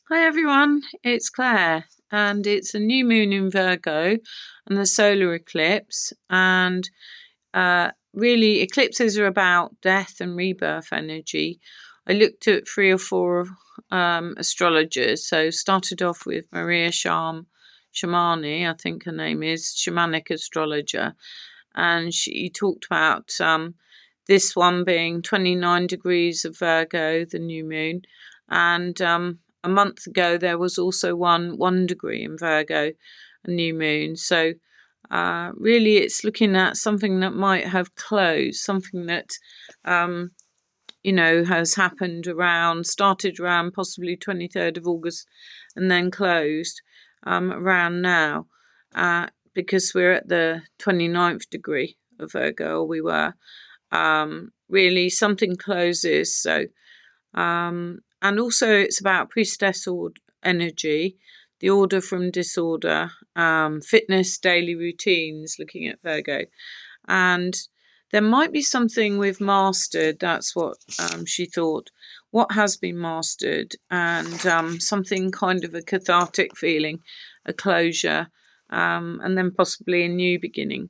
Hi everyone, it's Claire, and it's a new moon in Virgo and the solar eclipse. And really, eclipses are about death and rebirth energy. I looked at 3 or 4 astrologers, so started off with Maria Shamani, I think her name is, shamanic astrologer, and she talked about this one being 29 degrees of Virgo, the new moon, and a month ago there was also 1 degree in Virgo, a new moon. So really it's looking at something that might have closed, something that has started around possibly 23rd of August and then closed around now, because we're at the 29th degree of Virgo, or we were. Really something closes. So and also it's about priestess energy, the order from disorder, fitness, daily routines, looking at Virgo. And there might be something we've mastered. That's what she thought. What has been mastered, and something kind of a cathartic feeling, a closure, and then possibly a new beginning.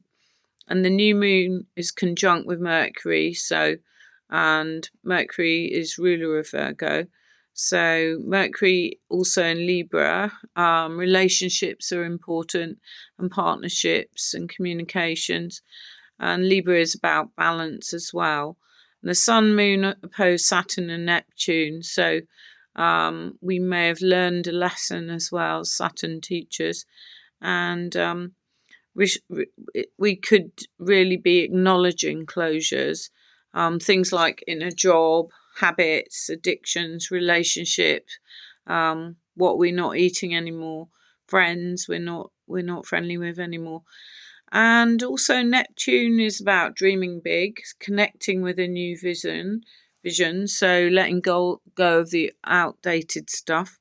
And the new moon is conjunct with Mercury, and Mercury is ruler of Virgo. So Mercury also in Libra. Relationships are important, and partnerships and communications. And Libra is about balance as well. And the Sun, Moon oppose Saturn and Neptune, so we may have learned a lesson as well. Saturn teaches, and we could really be acknowledging closures, things like in a job, habits, addictions, relationships, what we're not eating anymore, friends we're not friendly with anymore. And also Neptune is about dreaming big, connecting with a new vision, so letting go of the outdated stuff.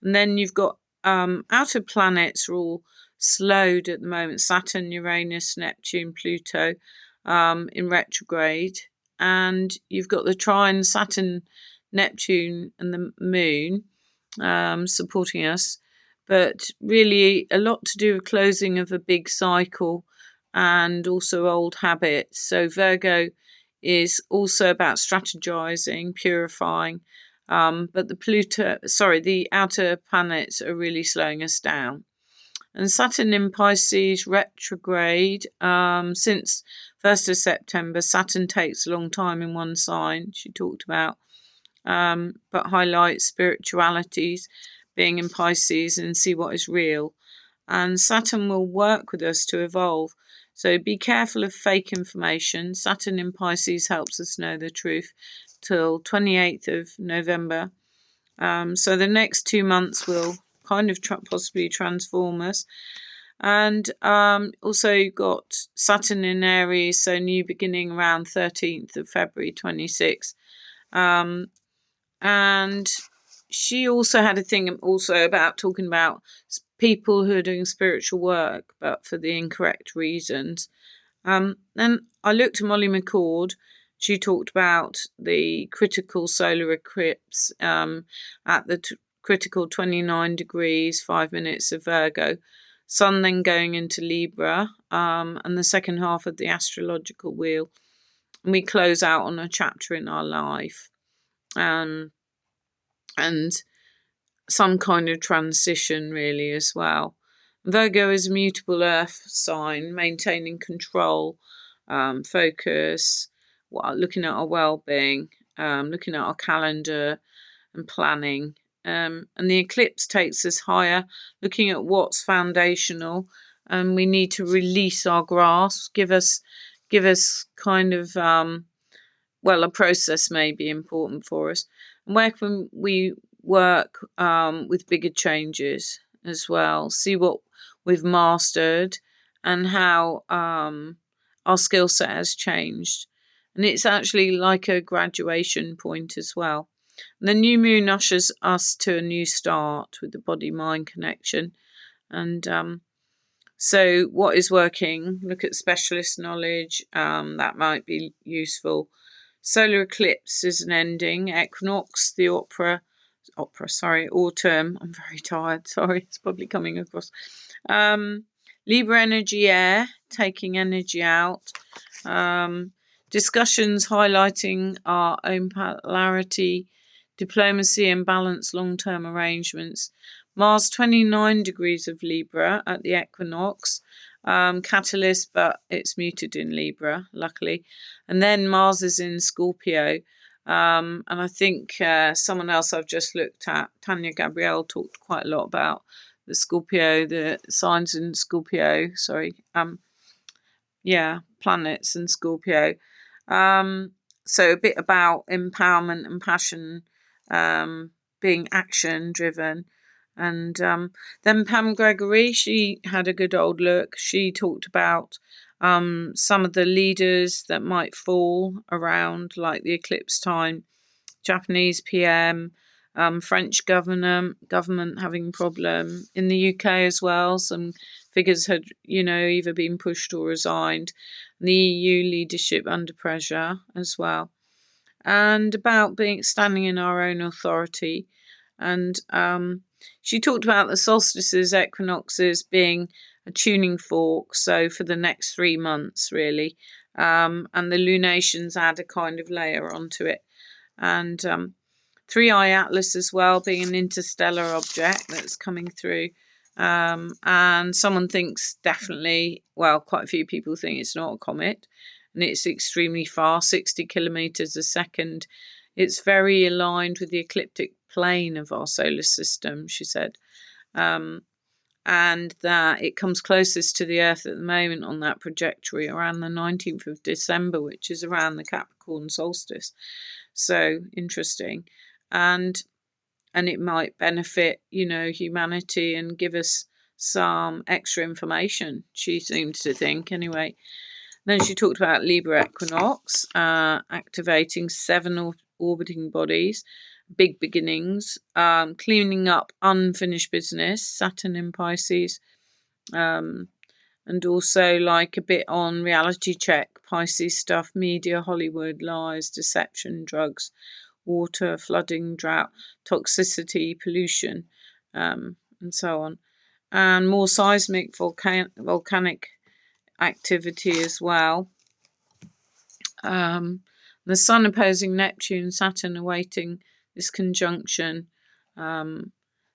And then you've got outer planets are all slowed at the moment: Saturn, Uranus, Neptune, Pluto in retrograde. And you've got the trine Saturn, Neptune, and the moon supporting us. But really, a lot to do with closing of a big cycle and also old habits. So, Virgo is also about strategizing, purifying. But the outer planets are really slowing us down. And Saturn in Pisces retrograde, since 1st of September. Saturn takes a long time in one sign, she talked about, but highlights spiritualities, being in Pisces and see what is real. And Saturn will work with us to evolve. So be careful of fake information. Saturn in Pisces helps us know the truth till 28th of November. So the next 2 months will kind of possibly transform us. And also you've got Saturn in Aries, so new beginning around 13th of February 26. And she also had a thing also about talking about people who are doing spiritual work, but for the incorrect reasons. Then I looked at Molly McCord. She talked about the critical solar eclipse at the critical 29 degrees, 5 minutes of Virgo. Sun then going into Libra, and the second half of the astrological wheel. And we close out on a chapter in our life. And some kind of transition really as well. Virgo is a mutable earth sign, maintaining control, focus, looking at our well-being, looking at our calendar and planning. And the eclipse takes us higher, looking at what's foundational, and we need to release our grasp, give us kind of a process may be important for us. And where can we work with bigger changes as well, see what we've mastered and how our skill set has changed. And it's actually like a graduation point as well. And the new moon ushers us to a new start with the body-mind connection. And so what is working? Look at specialist knowledge. That might be useful. Solar eclipse is an ending. Equinox, the sorry, autumn. I'm very tired. Sorry, it's probably coming across. Libra energy air, taking energy out. Discussions highlighting our own polarity, diplomacy and balanced long-term arrangements. Mars 29 degrees of Libra at the equinox. Catalyst, but it's muted in Libra, luckily. And then Mars is in Scorpio. And I think someone else I've just looked at, Tanya Gabrielle, talked quite a lot about the Scorpio, the signs in Scorpio, planets in Scorpio. So a bit about empowerment and passion, being action driven. And then Pam Gregory, she had a good old look. She talked about some of the leaders that might fall around, like the eclipse time, Japanese PM, French government having problem. In the UK as well, some figures had, either been pushed or resigned. The EU leadership under pressure as well. And about standing in our own authority. And she talked about the solstices, equinoxes being a tuning fork, so for the next 3 months, really. And the lunations add a kind of layer onto it. And 3i Atlas as well, being an interstellar object that's coming through. And someone thinks quite a few people think it's not a comet, and it's extremely fast, 60 kilometers a second. It's very aligned with the ecliptic plane of our solar system, she said. And that it comes closest to the Earth at the moment on that trajectory around the 19th of December, which is around the Capricorn solstice. So interesting. And it might benefit, humanity and give us some extra information, she seemed to think, anyway. Then she talked about Libra equinox, activating 7 orbiting bodies, big beginnings, cleaning up unfinished business, Saturn in Pisces, and also like a bit on reality check, Pisces stuff, media, Hollywood, lies, deception, drugs, water, flooding, drought, toxicity, pollution, and so on. And more seismic volcanic activity as well. The Sun opposing Neptune, Saturn awaiting this conjunction.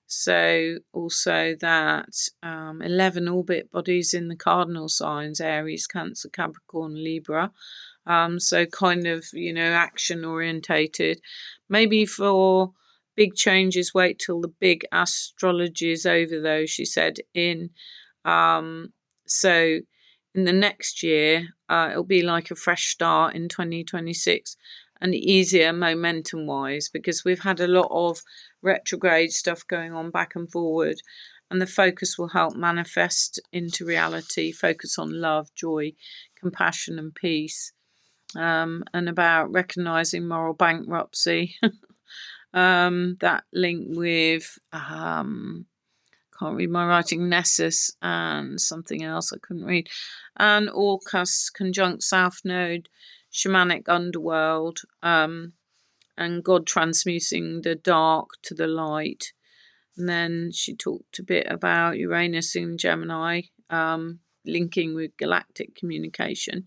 So also that 11 orbit bodies in the cardinal signs, Aries, Cancer, Capricorn, Libra. So kind of, action orientated. Maybe for big changes, wait till the big astrology is over, though, she said. So in the next year, it'll be like a fresh start in 2026 and easier momentum wise, because we've had a lot of retrograde stuff going on back and forward, and the focus will help manifest into reality, focus on love, joy, compassion and peace, and about recognizing moral bankruptcy. That link with can't read my writing, Nessus and something else I couldn't read, and Orcus conjunct South Node, shamanic underworld, and God transmuting the dark to the light. And then she talked a bit about Uranus in Gemini, linking with galactic communication.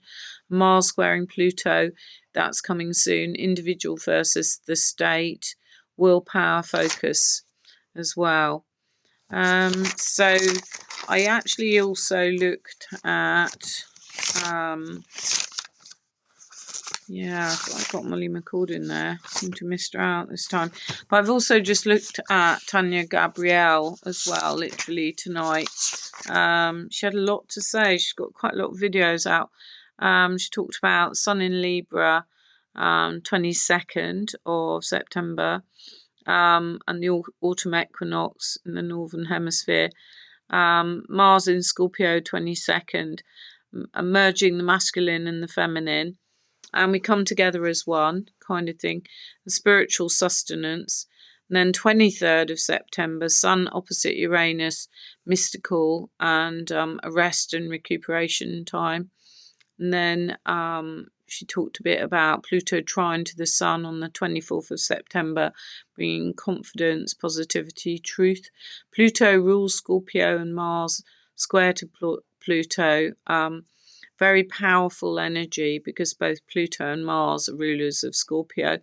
Mars squaring Pluto, that's coming soon. Individual versus the state, willpower, focus as well. So I actually also looked at I got Molly McCord in there. Seem to miss her out this time. But I've also just looked at Tanya Gabrielle as well, literally tonight. She had a lot to say. She's got quite a lot of videos out. She talked about Sun in Libra, 22nd of September, and the autumn equinox in the Northern Hemisphere. Mars in Scorpio, 22nd, merging the masculine and the feminine. And we come together as one, kind of thing. The spiritual sustenance. And then 23rd of September, Sun opposite Uranus, mystical and a rest and recuperation time. And then she talked a bit about Pluto trine to the Sun on the 24th of September, bringing confidence, positivity, truth. Pluto rules Scorpio and Mars square to Pluto. Very powerful energy because both Pluto and Mars are rulers of Scorpio,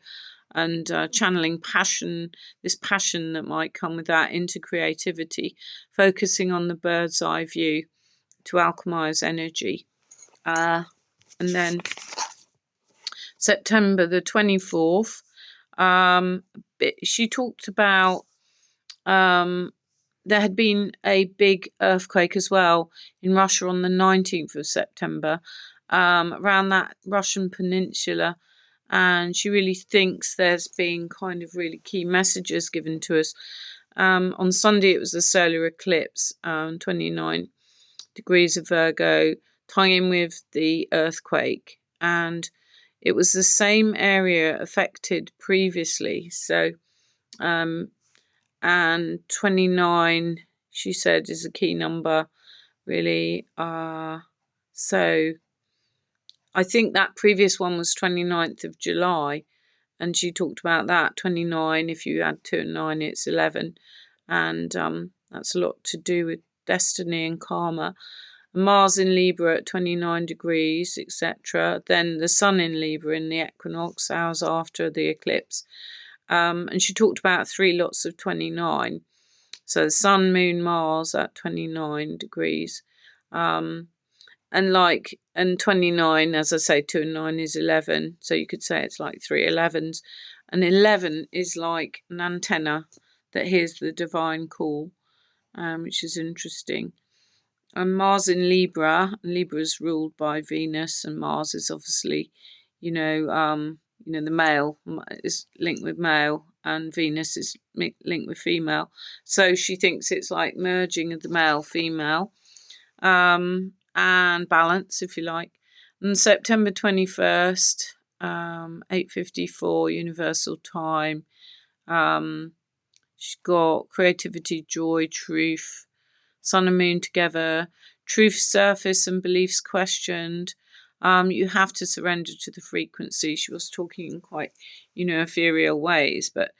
and channeling passion, this passion that might come with that, into creativity, focusing on the bird's eye view to alchemize energy. And then September the 24th, she talked about there had been a big earthquake as well in Russia on the 19th of September, around that Russian peninsula. And she really thinks there's been kind of really key messages given to us. On Sunday, it was a solar eclipse, 29 degrees of Virgo, tying in with the earthquake. And it was the same area affected previously. So, and 29, she said, is a key number, really. So I think that previous one was 29th of July, and she talked about that. 29, if you add 2 and 9, it's 11. And that's a lot to do with destiny and karma. Mars in Libra at 29 degrees, etc. Then the Sun in Libra in the Equinox, hours after the eclipse. And she talked about 3 lots of 29. So the Sun, Moon, Mars at 29 degrees. And 29, as I say, 2 and 9 is 11. So you could say it's like 3 11s. And 11 is like an antenna that hears the divine call, which is interesting. And Mars in Libra, Libra is ruled by Venus, and Mars is obviously, the male is linked with male, and Venus is linked with female. So she thinks it's like merging of the male, female, and balance, if you like. And September 21st, 8:54 Universal Time. She's got creativity, joy, truth. Sun and Moon together, truth surface and beliefs questioned. You have to surrender to the frequency. She was talking in quite, ethereal ways, but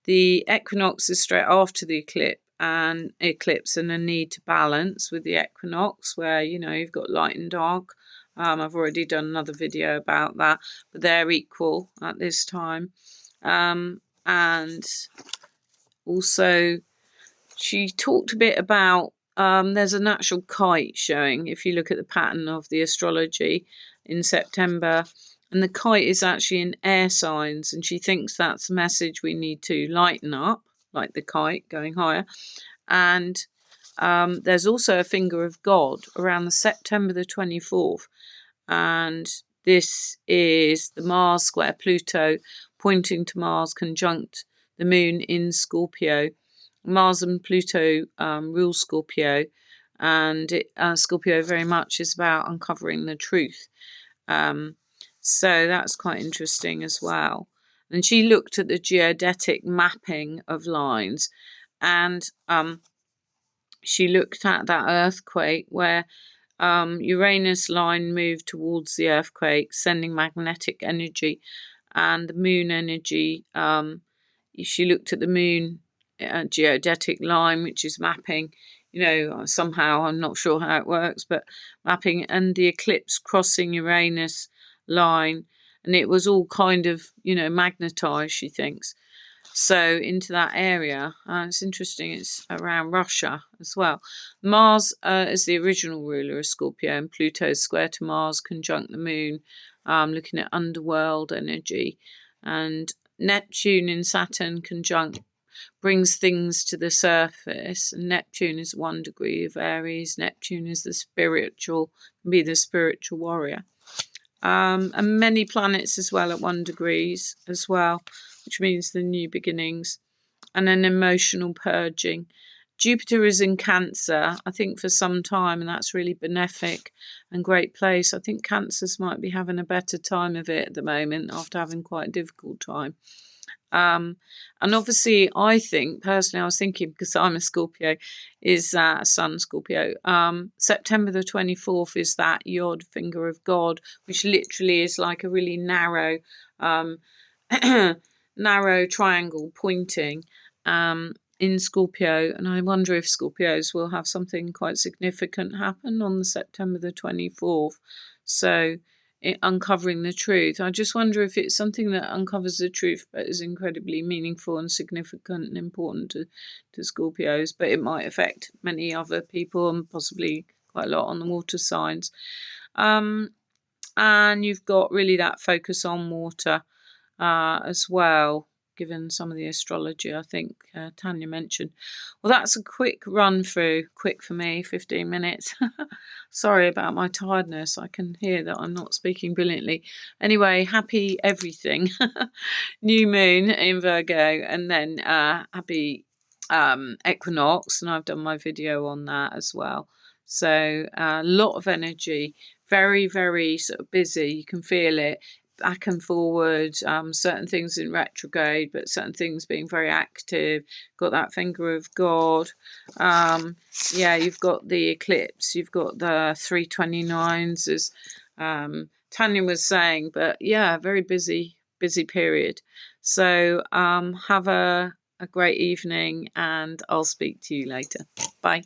the equinox is straight after the eclipse, and a need to balance with the equinox, where you've got light and dark. I've already done another video about that, but they're equal at this time. And also she talked a bit about there's an actual kite showing, if you look at the pattern of the astrology in September, and the kite is actually in air signs, and she thinks that's a message we need to lighten up, like the kite going higher. And there's also a finger of God around the September the 24th, and this is the Mars square Pluto, pointing to Mars conjunct the Moon in Scorpio. Mars and Pluto rule Scorpio, and Scorpio very much is about uncovering the truth. So that's quite interesting as well. And she looked at the geodetic mapping of lines, and she looked at that earthquake where Uranus line moved towards the earthquake, sending magnetic energy, and the moon energy. She looked at the moon geodetic line, which is mapping, somehow, I'm not sure how it works, but mapping, and the eclipse crossing Uranus line, and it was all kind of, magnetized, she thinks, so into that area. It's interesting, it's around Russia as well. Mars is the original ruler of Scorpio, and Pluto is square to Mars conjunct the moon, looking at underworld energy, and Neptune in Saturn conjunct brings things to the surface. And Neptune is 1 degree of Aries. Neptune is the spiritual, can be the spiritual warrior. And many planets as well at 1 degrees as well, which means the new beginnings and an emotional purging. Jupiter is in Cancer, I think, for some time, and that's really benefic and great place. I think Cancers might be having a better time of it at the moment after having quite a difficult time. And obviously, I think personally, I was thinking, because I'm a Scorpio, is Sun Scorpio. September the 24th is that Yod finger of God, which literally is like a really narrow, um, narrow triangle pointing in Scorpio. And I wonder if Scorpios will have something quite significant happen on the September the 24th. So, uncovering the truth. I just wonder if it's something that uncovers the truth but is incredibly meaningful and significant and important to Scorpios, but it might affect many other people and possibly quite a lot on the water signs. And you've got really that focus on water as well, given some of the astrology I think Tanya mentioned. Well, that's a quick run through, quick for me, 15 minutes. Sorry about my tiredness. I can hear that I'm not speaking brilliantly. Anyway, happy everything. New moon in Virgo, and then happy Equinox, and I've done my video on that as well. So a lot of energy, very, very sort of busy. You can feel it back and forward, certain things in retrograde, but certain things being very active. Got that finger of God. Yeah, you've got the eclipse, you've got the 329s, as Tanya was saying, but yeah, very busy period. So have a great evening, and I'll speak to you later. Bye.